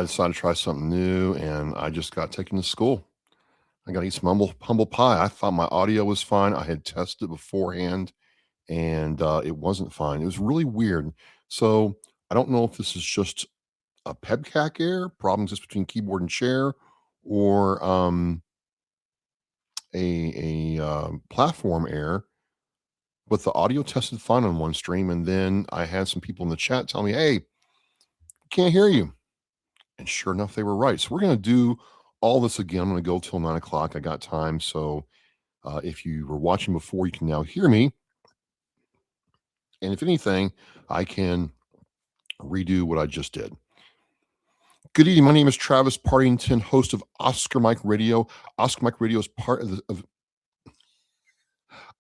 I decided to try something new, and I just got taken to school. I got to eat some humble pie. I thought my audio was fine. I had tested it beforehand, and it wasn't fine. It was really weird. So I don't know if this is just a PEBCAC error, problem just between keyboard and chair, or a platform error. But the audio tested fine on one stream, and then I had some people in the chat tell me, "Hey, can't hear you." And sure enough, they were right. So we're going to do all this again. I'm going to go till 9 o'clock. I got time. So if you were watching before, you can now hear me. And if anything, I can redo what I just did. Good evening. My name is Travis Partington, host of Oscar Mike Radio. Oscar Mike Radio is part of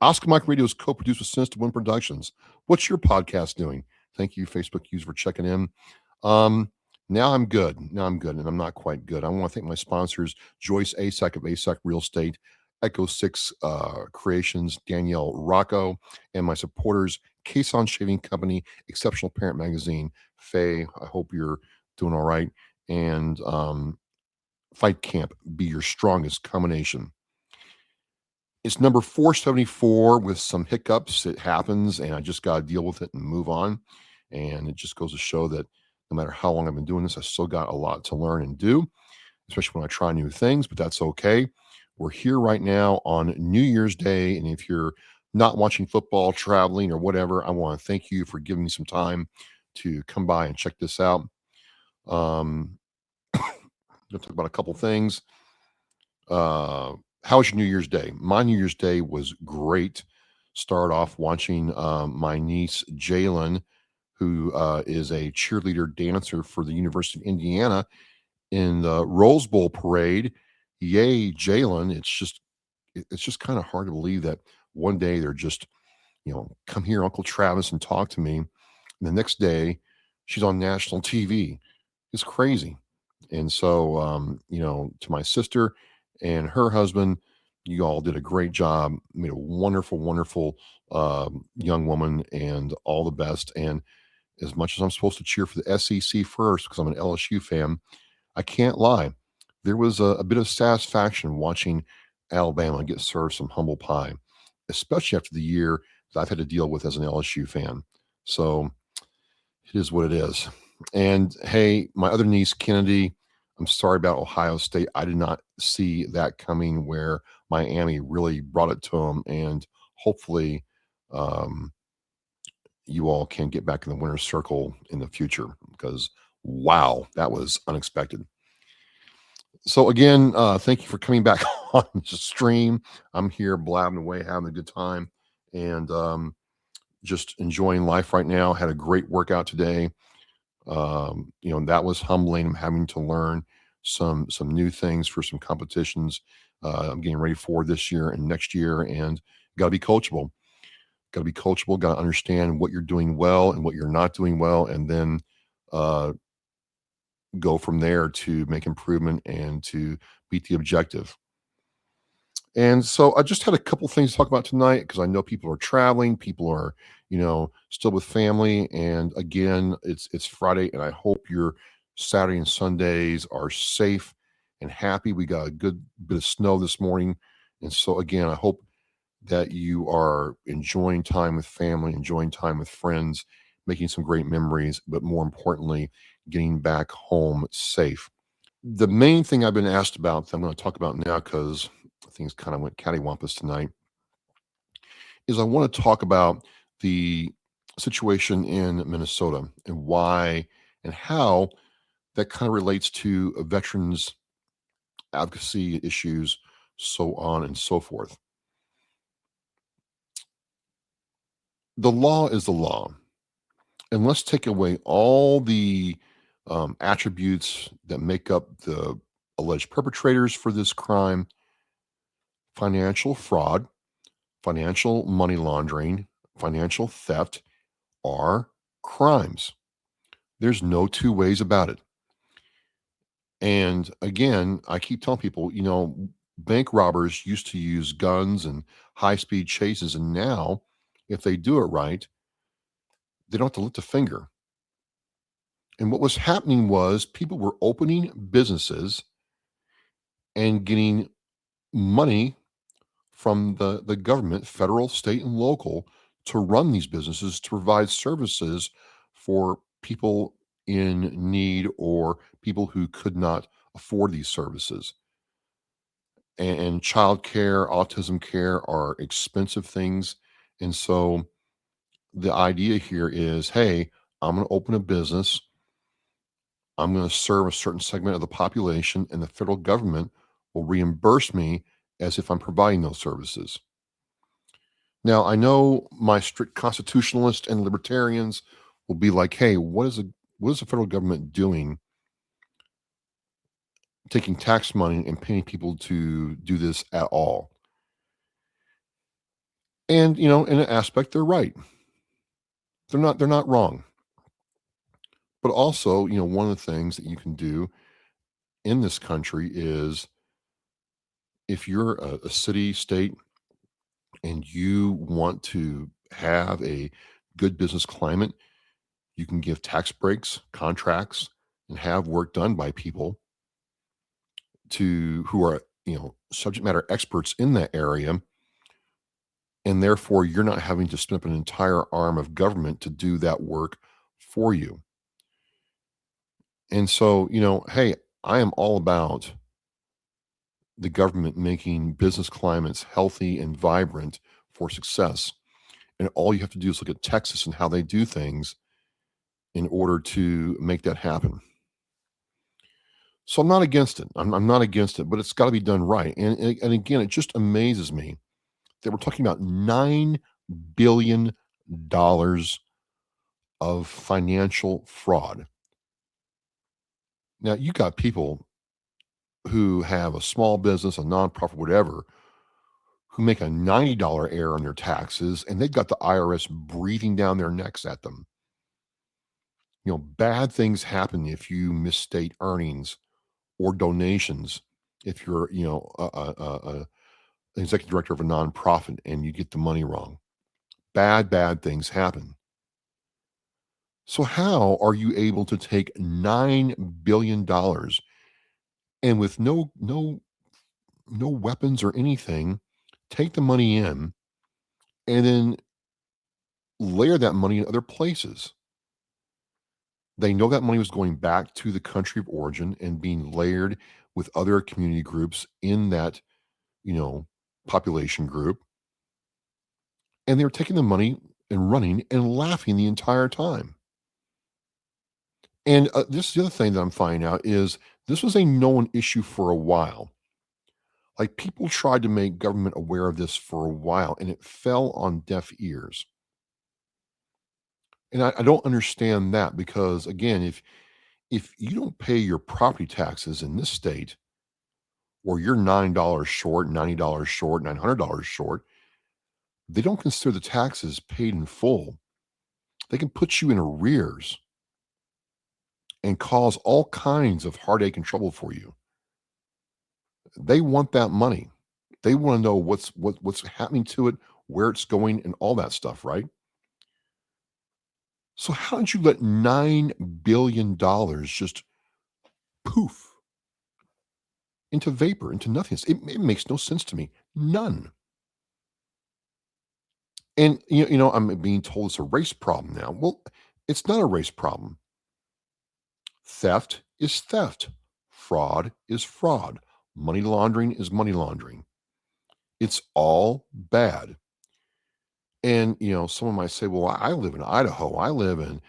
Oscar Mike Radio is co-produced with Sinister Wind Productions. What's your podcast doing? Thank you, Facebook user, for checking in. Now I'm good. And I'm not quite good. I want to thank my sponsors, Joyce Asek of Asek Real Estate, Echo 6 Creations, Danielle Rocco, and my supporters, Cason Shaving Company, Exceptional Parent Magazine, Faye, I hope you're doing all right, and Fight Camp, be your strongest combination. It's number 474 with some hiccups. It happens, and I just got to deal with it and move on. And it just goes to show that no matter how long I've been doing this, I still got a lot to learn and do, especially when I try new things, but that's okay. We're here right now on New Year's Day, and if you're not watching football, traveling, or whatever, I want to thank you for giving me some time to come by and check this out. I'm going to talk about a couple things. How was your New Year's Day? My New Year's Day was great. Start off watching my niece, Jalen, who is a cheerleader dancer for the University of Indiana in the Rose Bowl parade. Yay, Jalen. It's just kind of hard to believe that one day they're just, come here, Uncle Travis, and talk to me. And the next day she's on national TV. It's crazy. And so, to my sister and her husband, you all did a great job, made a wonderful, wonderful young woman, and all the best. And as much as I'm supposed to cheer for the SEC first because I'm an LSU fan, I can't lie. There was a bit of satisfaction watching Alabama get served some humble pie, especially after the year that I've had to deal with as an LSU fan. So it is what it is. And hey, my other niece, Kennedy, I'm sorry about Ohio State. I did not see that coming where Miami really brought it to them. And hopefully you all can get back in the winner's circle in the future because, wow, that was unexpected. So again, thank you for coming back on the stream. I'm here blabbing away, having a good time, and just enjoying life right now. Had a great workout today. That was humbling. I'm having to learn some new things for some competitions I'm getting ready for this year and next year, and got to be coachable. Got to be coachable. Got to understand what you're doing well and what you're not doing well, and then go from there to make improvement and to beat the objective. And so I just had a couple things to talk about tonight because I know people are traveling, people are, still with family. And again, it's Friday, and I hope your Saturday and Sundays are safe and happy. We got a good bit of snow this morning. And so again, I hope that you are enjoying time with family, enjoying time with friends, making some great memories, but more importantly, getting back home safe. The main thing I've been asked about that I'm going to talk about now, because things kind of went cattywampus tonight, is I want to talk about the situation in Minnesota and why and how that kind of relates to veterans advocacy issues, so on and so forth. The law is the law. And let's take away all the attributes that make up the alleged perpetrators for this crime: financial fraud, financial money laundering, financial theft are crimes. There's no two ways about it. And again, I keep telling people, bank robbers used to use guns and high-speed chases, and now, if they do it right, they don't have to lift a finger. And what was happening was people were opening businesses and getting money from the government, federal, state, and local, to run these businesses to provide services for people in need or people who could not afford these services. And child care, autism care are expensive things. And so the idea here is, hey, I'm going to open a business. I'm going to serve a certain segment of the population, and the federal government will reimburse me as if I'm providing those services. Now, I know my strict constitutionalists and libertarians will be like, "Hey, what is the federal government doing, taking tax money and paying people to do this at all?" And in an aspect, they're right. They're not wrong. But also, one of the things that you can do in this country is, if you're a city, state, and you want to have a good business climate, you can give tax breaks, contracts, and have work done by people to who are, subject matter experts in that area. And therefore, you're not having to spin up an entire arm of government to do that work for you. And so, hey, I am all about the government making business climates healthy and vibrant for success. And all you have to do is look at Texas and how they do things in order to make that happen. So I'm not against it. I'm not against it, but it's got to be done right. And again, it just amazes me that we're talking about $9 billion of financial fraud. Now, you got people who have a small business, a nonprofit, whatever, who make a $90 error on their taxes, and they've got the IRS breathing down their necks at them. Bad things happen if you misstate earnings or donations. If you're, an executive director of a nonprofit and you get the money wrong, bad things happen. So how are you able to take $9 billion and with no weapons or anything, take the money in and then layer that money in other places? They know that money was going back to the country of origin and being layered with other community groups in that, you know, population group. And they were taking the money and running and laughing the entire time. And this is the other thing that I'm finding out is this was a known issue for a while. Like, people tried to make government aware of this for a while, and it fell on deaf ears. And I don't understand that, because again, if you don't pay your property taxes in this state, or you're $9 short, $90 short, $900 short, they don't consider the taxes paid in full. They can put you in arrears and cause all kinds of heartache and trouble for you. They want that money. They want to know what's happening to it, where it's going, and all that stuff, right? So how did you let $9 billion just poof into vapor, into nothingness? It makes no sense to me. None. And I'm being told it's a race problem now. Well, it's not a race problem. Theft is theft. Fraud is fraud. Money laundering is money laundering. It's all bad. And someone might say, "Well, I live in Idaho. I live in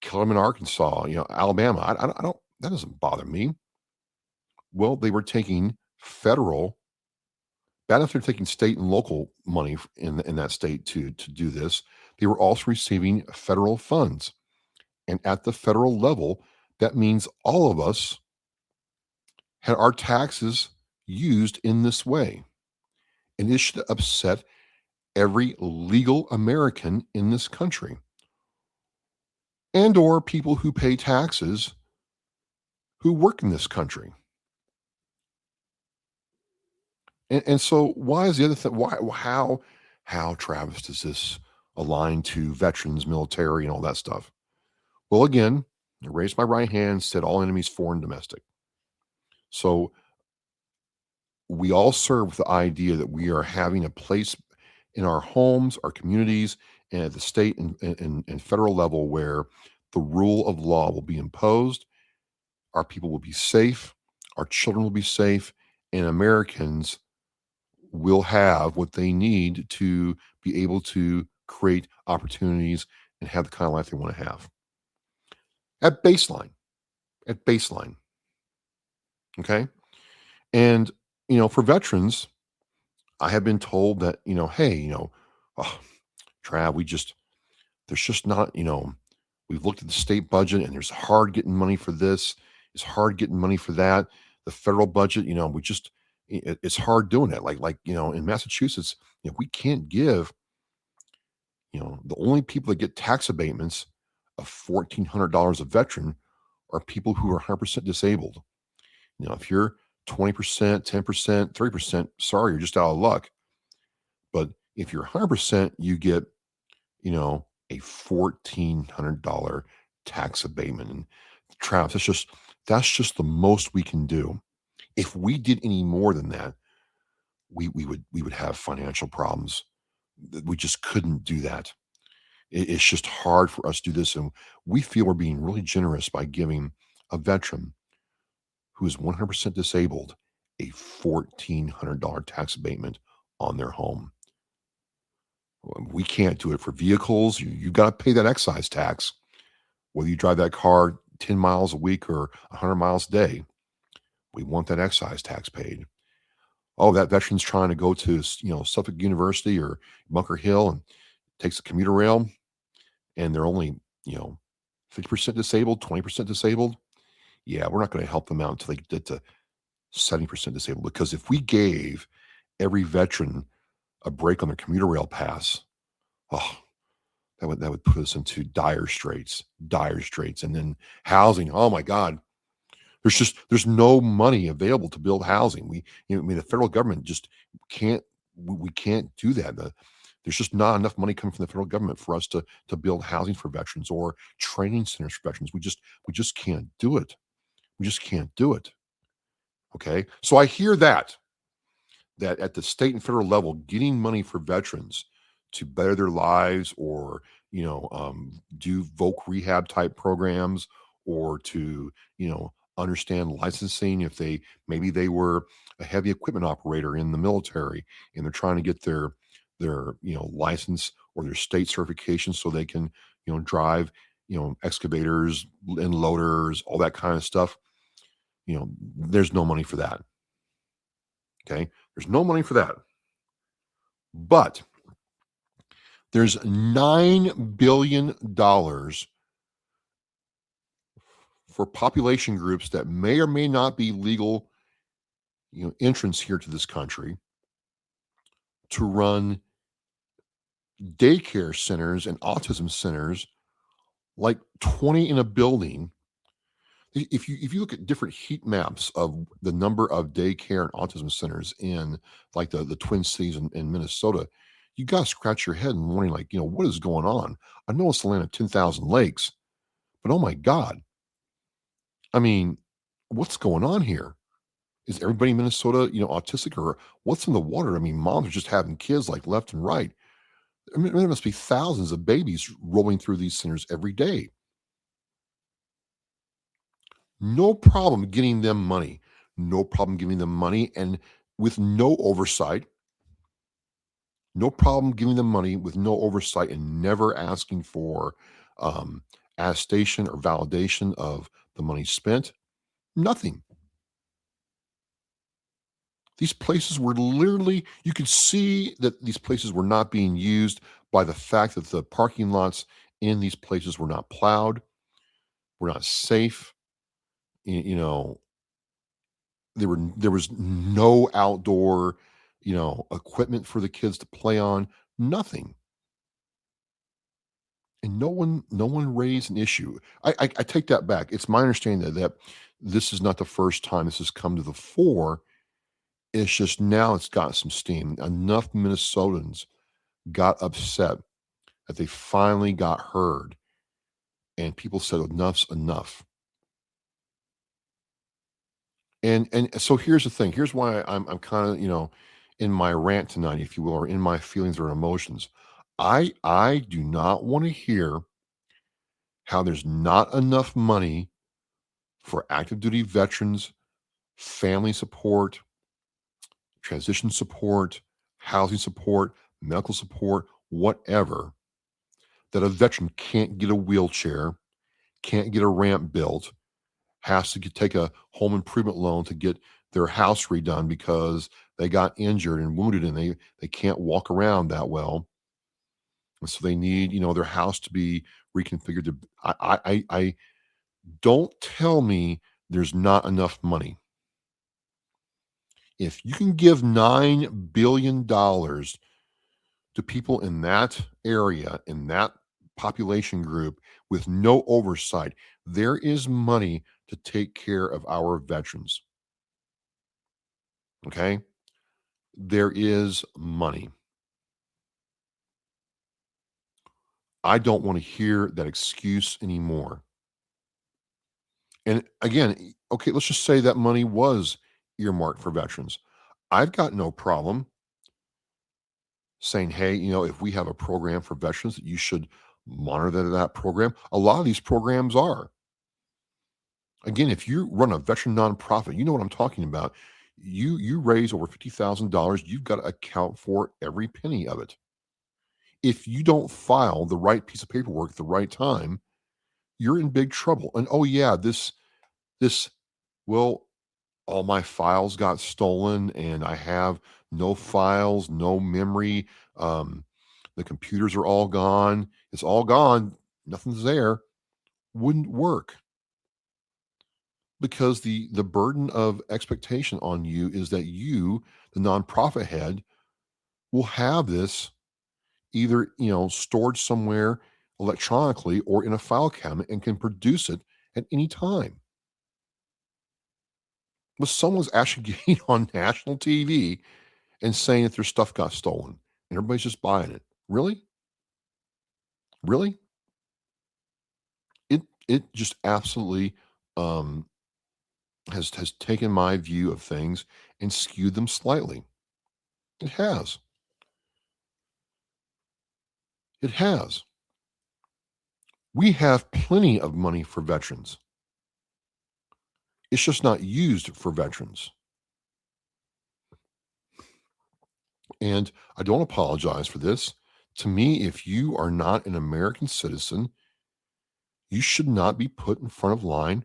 Kellerman, Arkansas. Alabama. I don't. That doesn't bother me." Well, they were taking federal. Bad enough they're taking state and local money in that state to do this. They were also receiving federal funds, and at the federal level, that means all of us had our taxes used in this way, and it should upset every legal American in this country, and or people who pay taxes who work in this country. And so why is the other thing, why how Travis does this align to veterans, military, and all that stuff? Well, again, I raised my right hand, said all enemies, foreign, domestic. So we all serve with the idea that we are having a place in our homes, our communities, and at the state and federal level where the rule of law will be imposed, our people will be safe, our children will be safe, and Americans will have what they need to be able to create opportunities and have the kind of life they want to have. At baseline, at baseline, okay? And, for veterans, I have been told that, hey, oh, Trav, there's just not, we've looked at the state budget and there's hard getting money for this. It's hard getting money for that. The federal budget, it's hard doing it. In Massachusetts, we can't give, the only people that get tax abatements of $1,400 a veteran are people who are 100% disabled. If you're 20%, 10%, 30%, sorry, you're just out of luck. But if you're 100%, you get, a $1,400 tax abatement. And Travis, that's just the most we can do. If we did any more than that, we would have financial problems. We just couldn't do that. It's just hard for us to do this, and we feel we're being really generous by giving a veteran who is 100% disabled a $1,400 tax abatement on their home. We can't do it for vehicles. You've got to pay that excise tax, whether you drive that car 10 miles a week or 100 miles a day. We want that excise tax paid. Oh, that veteran's trying to go to, Suffolk University or Bunker Hill and takes the commuter rail, and they're only, 50% disabled, 20% disabled. Yeah, we're not going to help them out until they get to 70% disabled. Because if we gave every veteran a break on their commuter rail pass, oh, that would put us into dire straits, dire straits. And then housing. Oh my God, there's no money available to build housing. The federal government just can't. We can't do that. There's just not enough money coming from the federal government for us to build housing for veterans or training centers for veterans. We just can't do it. We just can't do it. Okay, so I hear that at the state and federal level, getting money for veterans to better their lives or, do voc rehab type programs or to, understand licensing if maybe they were a heavy equipment operator in the military and they're trying to get their license or their state certification so they can, drive, excavators and loaders, all that kind of stuff. There's no money for that. Okay. There's no money for that. But there's $9 billion for population groups that may or may not be legal, entrance here to this country to run daycare centers and autism centers, like 20 in a building. If you look at different heat maps of the number of daycare and autism centers in like the Twin Cities in Minnesota, you got to scratch your head and wondering, like, what is going on? I know it's the land of 10,000 lakes, but oh my God. I mean, what's going on here? Is everybody in Minnesota, autistic, or what's in the water? I mean, moms are just having kids like left and right. I mean, there must be thousands of babies rolling through these centers every day. No problem getting them money. No problem giving them money and with no oversight. No problem giving them money with no oversight and never asking for attestation or validation of the money spent. Nothing. These places were literally, you could see that these places were not being used by the fact that the parking lots in these places were not plowed, were not safe. You know, there was no outdoor, equipment for the kids to play on, nothing. And no one raised an issue. I take that back. It's my understanding that this is not the first time this has come to the fore. It's just now it's got some steam. Enough Minnesotans got upset that they finally got heard and people said enough's enough. And so here's the thing. Here's why I'm kind of, in my rant tonight, if you will, or in my feelings or emotions. I do not want to hear how there's not enough money for active duty veterans, family support, transition support, housing support, medical support, whatever, that a veteran can't get a wheelchair, can't get a ramp built, has to take a home improvement loan to get their house redone because they got injured and wounded and they can't walk around that well. And so they need, their house to be reconfigured to I don't tell me there's not enough money. If you can give $9 billion to people in that area, in that population group with no oversight, there is money to take care of our veterans. Okay? There is money. I don't want to hear that excuse anymore. And again, okay, let's just say that money was earmarked for veterans. I've got no problem saying, hey, if we have a program for veterans, that you should monitor that program. A lot of these programs are. Again, if you run a veteran nonprofit, you know what I'm talking about. You raise over $50,000, you've got to account for every penny of it. If you don't file the right piece of paperwork at the right time, you're in big trouble. And oh yeah, this well, all my files got stolen and I have no files, no memory. The computers are all gone. It's all gone. Nothing's there. Wouldn't work because the burden of expectation on you is that you, the nonprofit head, will have this either stored somewhere electronically or in a file cabinet and can produce it at any time. But someone's actually getting on national TV and saying that their stuff got stolen and everybody's just buying it. Really? Really? It just absolutely um, has taken my view of things and skewed them slightly. It has. It has. We have plenty of money for veterans. It's just not used for veterans. And I don't apologize for this. To me, if you are not an American citizen, you should not be put in front of line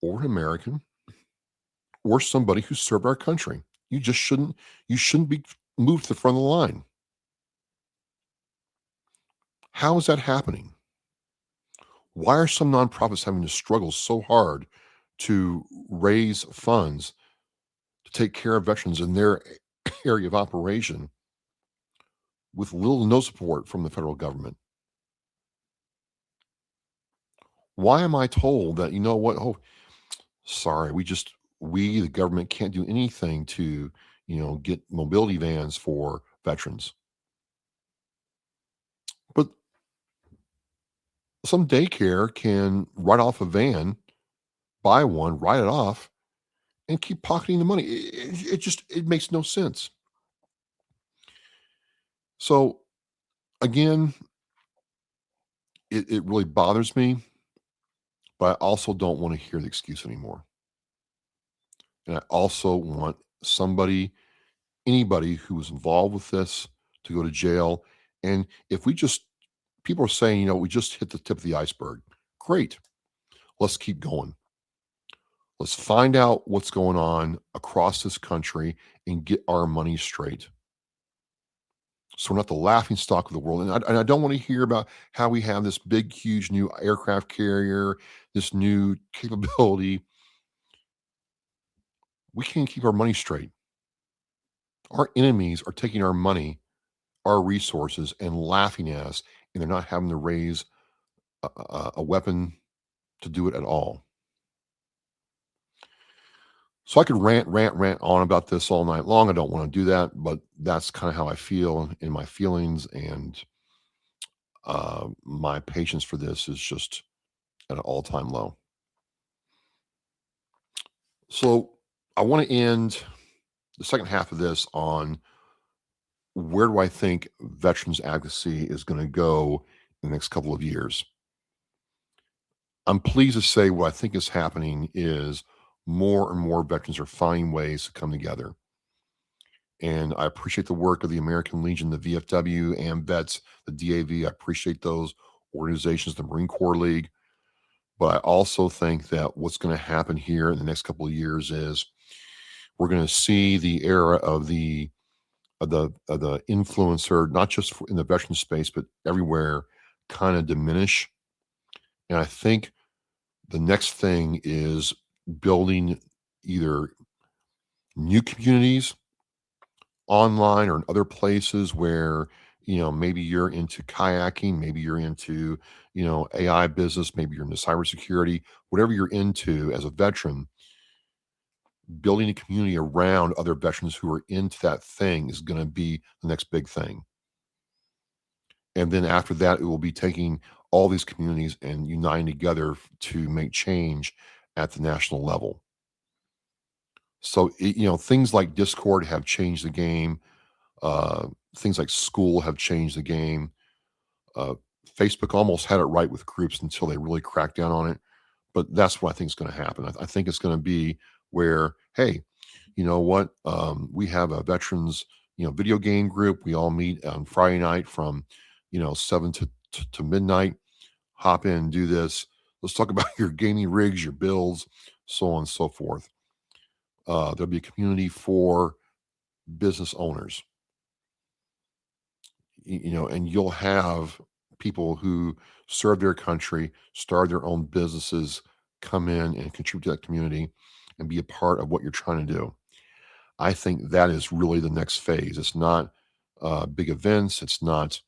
or an American or somebody who served our country. You shouldn't be moved to the front of the line. How is that happening? Why are some nonprofits having to struggle so hard to raise funds to take care of veterans in their area of operation with little to no support from the federal government? Why am I told that, you know what? Oh, sorry, we, the government, can't do anything to, get mobility vans for veterans. But some daycare can write off a van, buy one, write it off, and keep pocketing the money. It makes no sense. So again, it really bothers me, but I also don't want to hear the excuse anymore. And I also want anybody who was involved with this to go to jail. And if people are saying, we just hit the tip of the iceberg. Great. Let's keep going. Let's find out what's going on across this country and get our money straight. So we're not the laughing stock of the world. And I don't want to hear about how we have this big, huge new aircraft carrier, this new capability. We can't keep our money straight. Our enemies are taking our money, our resources, and laughing at us, and they're not having to raise a weapon to do it at all. So I could rant on about this all night long. I don't want to do that, but that's kind of how I feel in my feelings. And My patience for this is just at an all-time low. So I want to end the second half of this on where do I think veterans advocacy is going to go in the next couple of years. I'm pleased to say what I think is happening is more and more veterans are finding ways to come together. And I appreciate the work of the American Legion, the VFW, AMVETS, the DAV. I appreciate those organizations, the Marine Corps League. But I also think that what's going to happen here in the next couple of years is we're going to see the era of the influencer, not just in the veteran space, but everywhere, kind of diminish. And I think the next thing is building either new communities online or in other places where, maybe you're into kayaking, maybe you're into, AI business, maybe you're into cybersecurity, whatever you're into as a veteran, building a community around other veterans who are into that thing is going to be the next big thing. And then after that, it will be taking all these communities and uniting together to make change at the national level. So, things like Discord have changed the game. Things like school have changed the game. Uh, Facebook almost had it right with groups until they really cracked down on it. But that's what I think is going to happen. I think it's going to be where, hey, you know what? We have a veterans, video game group. We all meet on Friday night from, 7 to midnight. Hop in and do this. Let's talk about your gaming rigs, your builds, so on and so forth. There'll be a community for business owners, and you'll have people who serve their country, start their own businesses, come in and contribute to that community and be a part of what you're trying to do. I think that is really the next phase. It's not big events. It's not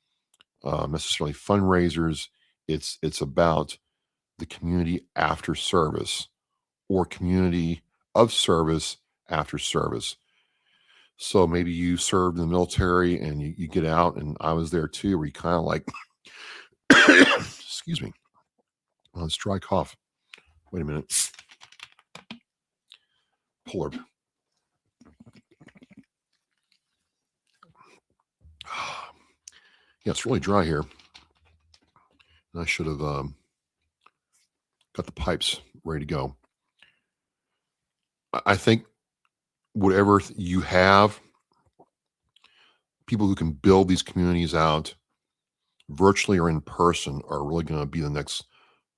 necessarily fundraisers. It's about the community after service or community of service after service. So maybe you served in the military and you get out, and I was there too, where you kind of like, excuse me, it's dry cough. Wait a minute. Puller. Yeah, it's really dry here. I should have got the pipes ready to go. I think whatever you have, people who can build these communities out virtually or in person are really going to be the next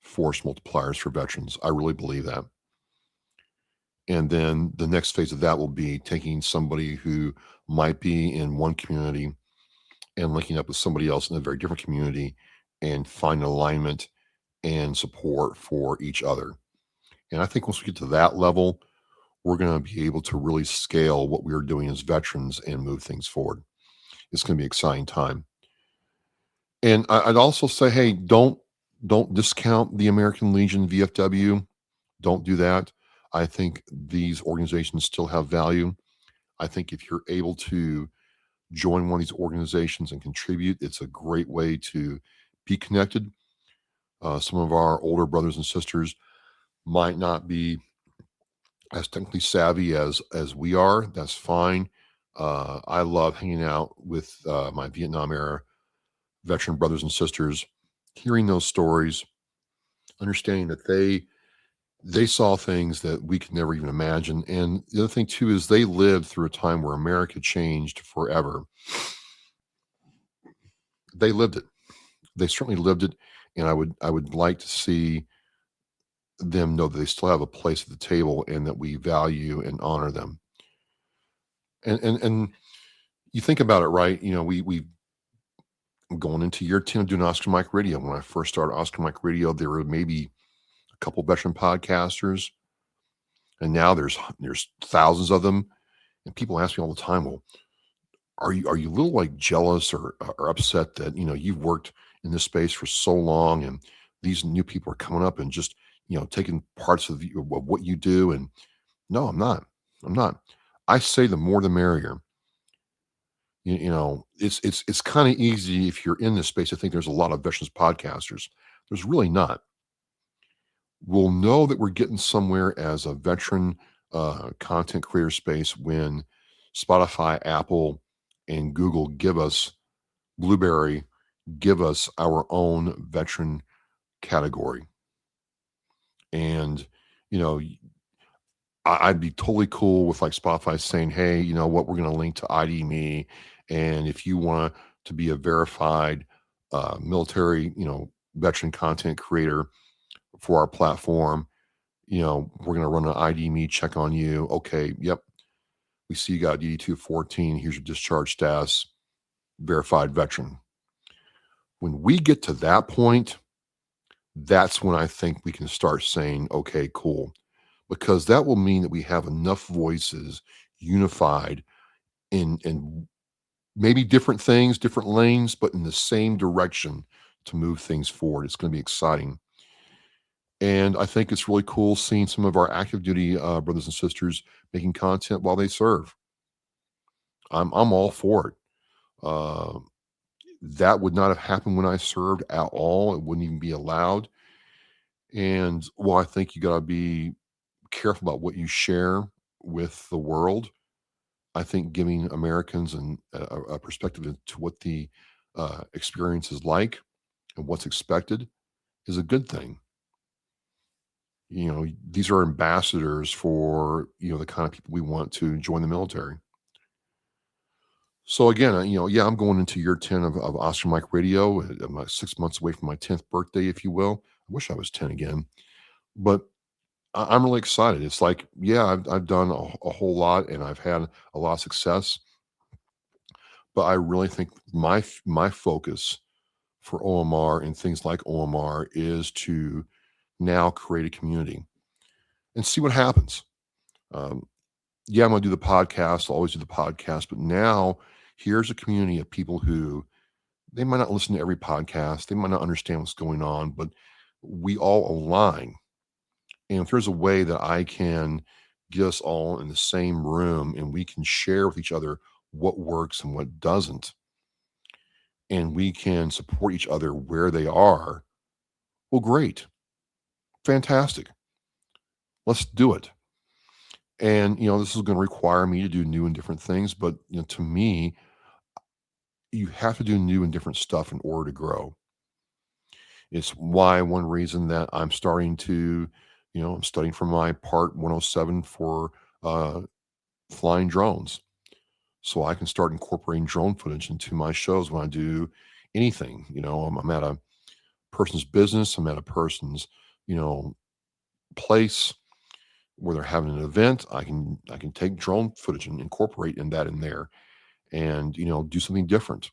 force multipliers for veterans. I really believe that. And then the next phase of that will be taking somebody who might be in one community and linking up with somebody else in a very different community and find alignment and support for each other. And I think once we get to that level, we're going to be able to really scale what we are doing as veterans and move things forward. It's going to be an exciting time. And I'd also say, hey, don't discount the American Legion VFW. Don't do that. I think these organizations still have value. I think if you're able to join one of these organizations and contribute, it's a great way to be connected. Some of our older brothers and sisters might not be as technically savvy as we are. That's fine. I love hanging out with my Vietnam era veteran brothers and sisters, hearing those stories, understanding that they saw things that we could never even imagine. And the other thing too is they lived through a time where America changed forever. They lived it. They certainly lived it. And I would like to see them know that they still have a place at the table and that we value and honor them. And you think about it, right? We going into year 10 of doing Oscar Mike Radio. When I first started Oscar Mike Radio, there were maybe a couple veteran podcasters, and now there's thousands of them. And people ask me all the time, well, are you a little like jealous or upset that you've worked in this space for so long and these new people are coming up and just taking parts of what you do? And no, I'm not. I say the more the merrier. It's kind of easy if you're in this space to think there's a lot of veterans podcasters. There's really not. We'll know that we're getting somewhere as a veteran content creator space when Spotify, Apple, and Google give us Blueberry, give us our own veteran category. And, you know, I'd be totally cool with like Spotify saying, hey, you know what, we're going to link to ID Me. And if you want to be a verified military, veteran content creator for our platform, we're going to run an ID Me check on you. Okay. Yep. We see you got DD 214. Here's your discharge status, verified veteran. When we get to that point, that's when I think we can start saying, okay, cool. Because that will mean that we have enough voices unified in maybe different things, different lanes, but in the same direction to move things forward. It's going to be exciting. And I think it's really cool seeing some of our active duty brothers and sisters making content while they serve. I'm all for it. Uh, that would not have happened when I served at all. It wouldn't even be allowed. And well, I think you got to be careful about what you share with the world. I think giving Americans a perspective to what the experience is like and what's expected is a good thing. These are ambassadors for the kind of people we want to join the military. So again, yeah, I'm going into year 10 of Oscar Mike Radio. I'm like 6 months away from my 10th birthday, if you will. I wish I was 10 again, but I'm really excited. It's like, yeah, I've done a whole lot and I've had a lot of success, but I really think my focus for OMR and things like OMR is to now create a community and see what happens. Um, yeah, I'm going to do the podcast. I'll always do the podcast, but now here's a community of people who they might not listen to every podcast. They might not understand what's going on, but we all align. And if there's a way that I can get us all in the same room and we can share with each other what works and what doesn't, and we can support each other where they are, well, great. Fantastic. Let's do it. And, this is going to require me to do new and different things. But, to me, you have to do new and different stuff in order to grow. It's why one reason that I'm starting to, I'm studying for my Part 107 for flying drones. So I can start incorporating drone footage into my shows when I do anything. I'm at a person's business, I'm at a person's, place where they're having an event. I can take drone footage and incorporate in there and do something different.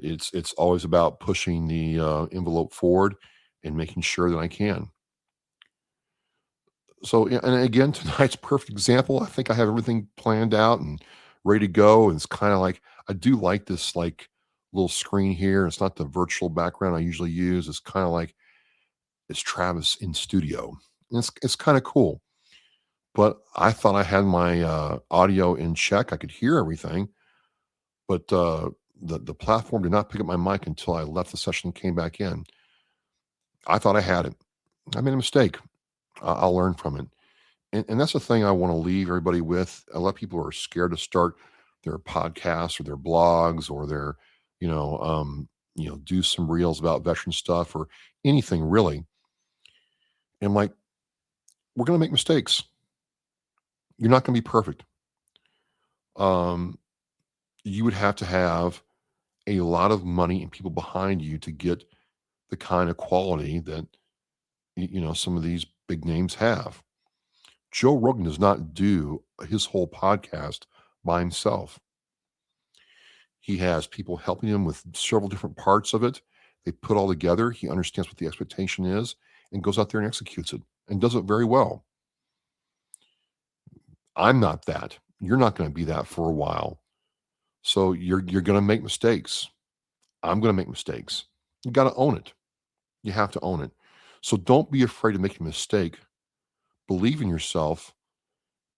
It's always about pushing the envelope forward and making sure that I can. So, yeah, and again, tonight's perfect example. I think I have everything planned out and ready to go. And it's kind of like I do like this like little screen here. It's not the virtual background I usually use. It's kind of like it's Travis in studio. And it's kind of cool. But I thought I had my audio in check. I could hear everything, but the platform did not pick up my mic until I left the session and came back in. I thought I had it. I made a mistake. I'll learn from it. And that's the thing I want to leave everybody with. A lot of people are scared to start their podcasts or their blogs or their, do some reels about veteran stuff or anything really. And I'm like, we're going to make mistakes. You're not going to be perfect. You would have to have a lot of money and people behind you to get the kind of quality that some of these big names have. Joe Rogan does not do his whole podcast by himself. He has people helping him with several different parts of it. They put all together. He understands what the expectation is and goes out there and executes it and does it very well. I'm not that. You're not going to be that for a while. So you're going to make mistakes. I'm going to make mistakes. You got to own it. You have to own it. So don't be afraid to make a mistake. Believe in yourself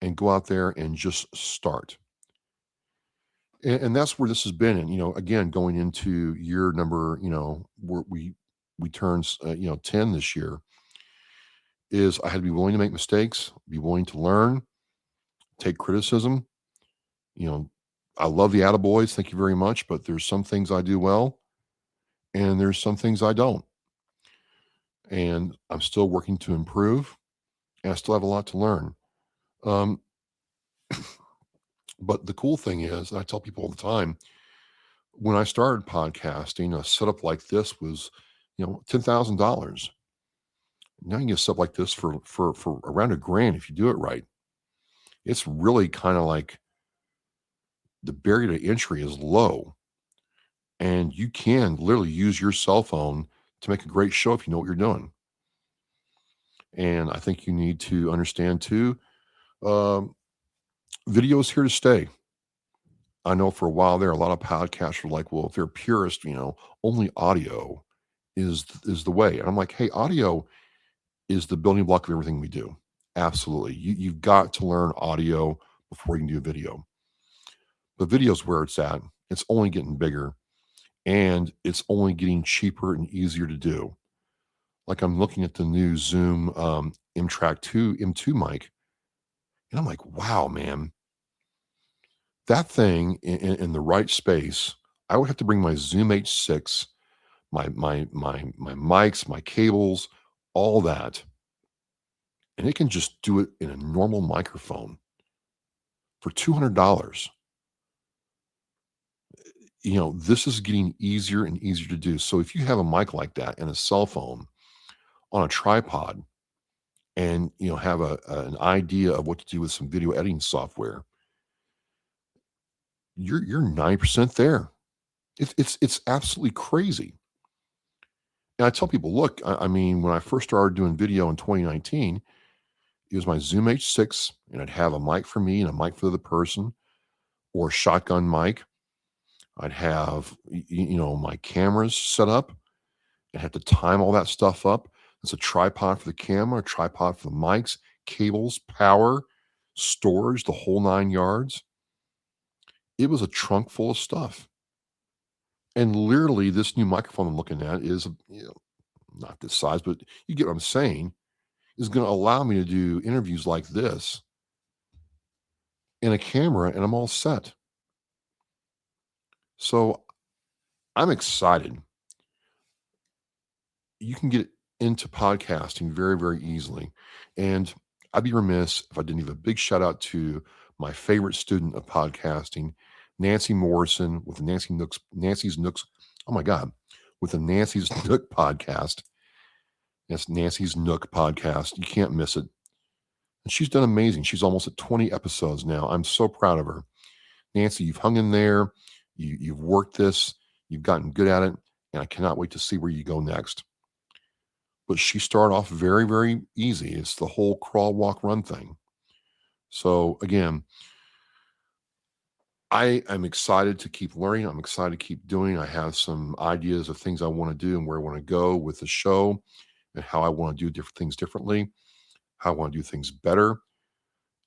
and go out there and just start. And that's where this has been. And, again, going into year number, where we turn, 10 this year, is I had to be willing to make mistakes, be willing to learn, take criticism. You know, I love the attaboys. Thank you very much. But there's some things I do well, and there's some things I don't. And I'm still working to improve, and I still have a lot to learn. Um, but the cool thing is, and I tell people all the time, when I started podcasting, a setup like this was, $10,000. Now you can get stuff like this for around a grand if you do it right. It's really kind of like the barrier to entry is low, and you can literally use your cell phone to make a great show if you know what you're doing. And I think you need to understand too, um, video is here to stay. I know for a while there, a lot of podcasts were like, well, if they're purist, only audio is the way. And I'm like, hey, audio is the building block of everything we do. Absolutely. You've got to learn audio before you can do video. But video's where it's at. It's only getting bigger, and it's only getting cheaper and easier to do. Like I'm looking at the new Zoom M-Track 2 M2 mic, and I'm like, wow, man, that thing in the right space, I would have to bring my Zoom H6, my mics, my cables, all that, and it can just do it in a normal microphone for $200. This is getting easier and easier to do. So if you have a mic like that and a cell phone on a tripod, and have an idea of what to do with some video editing software, you're 9% there. It's absolutely crazy. And I tell people, look, I mean, when I first started doing video in 2019, it was my Zoom H6, and I'd have a mic for me and a mic for the other person, or a shotgun mic. I'd have my cameras set up. I had to time all that stuff up. It's a tripod for the camera, a tripod for the mics, cables, power, storage, the whole 9 yards. It was a trunk full of stuff. And literally, this new microphone I'm looking at is, not this size, but you get what I'm saying, is going to allow me to do interviews like this in a camera, and I'm all set. So I'm excited. You can get into podcasting very, very easily. And I'd be remiss if I didn't give a big shout out to my favorite student of podcasting, Nancy Morrison with the Nancy's Nooks. Oh my God, with the Nancy's Nook podcast. That's Nancy's Nook podcast. You can't miss it. And she's done amazing. She's almost at 20 episodes now. I'm so proud of her. Nancy, you've hung in there. You've worked this. You've gotten good at it. And I cannot wait to see where you go next. But she started off very, very easy. It's the whole crawl, walk, run thing. So again, I am excited to keep learning. I'm excited to keep doing. I have some ideas of things I want to do and where I want to go with the show, and how I want to do different things differently, how I want to do things better.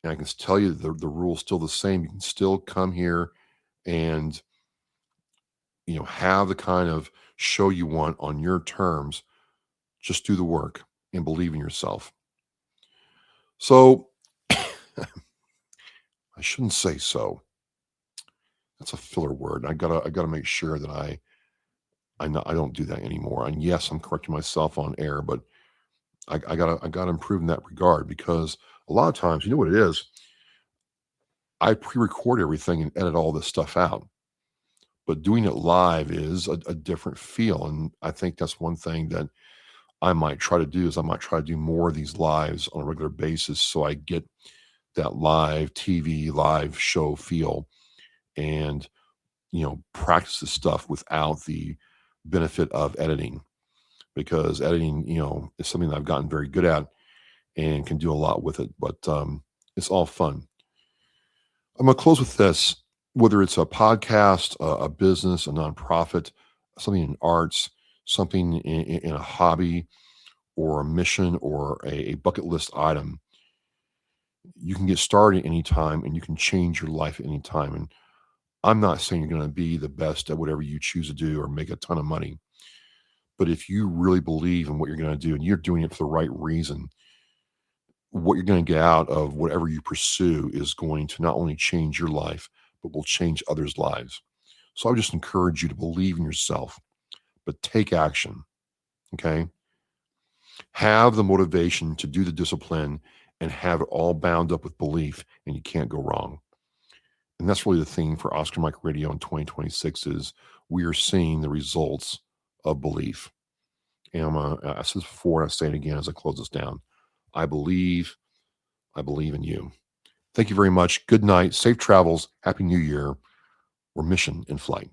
And I can tell you the rule's still the same. You can still come here and have the kind of show you want on your terms. Just do the work and believe in yourself. So I shouldn't say so. That's a filler word. I gotta make sure that I don't do that anymore. And yes, I'm correcting myself on air, but I gotta improve in that regard, because a lot of times, you know what it is? I pre-record everything and edit all this stuff out. But doing it live is a different feel. And I think that's one thing that I might try to do, is I might try to do more of these lives on a regular basis, so I get that live TV, live show feel, and practice this stuff without the benefit of editing, because editing, is something that I've gotten very good at and can do a lot with it. But it's all fun. I'm going to close with this. Whether it's a podcast, a business, a nonprofit, something in arts, something in a hobby, or a mission, or a bucket list item, you can get started anytime, and you can change your life anytime. And I'm not saying you're going to be the best at whatever you choose to do or make a ton of money. But if you really believe in what you're going to do and you're doing it for the right reason, what you're going to get out of whatever you pursue is going to not only change your life, but will change others' lives. So I would just encourage you to believe in yourself, but take action. Okay. Have the motivation to do the discipline and have it all bound up with belief, and you can't go wrong. And that's really the thing for Oscar Mike Radio in 2026 is we are seeing the results of belief. And I said this before, and I say it again as I close this down. I believe in you. Thank you very much. Good night. Safe travels. Happy New Year. We're mission in flight.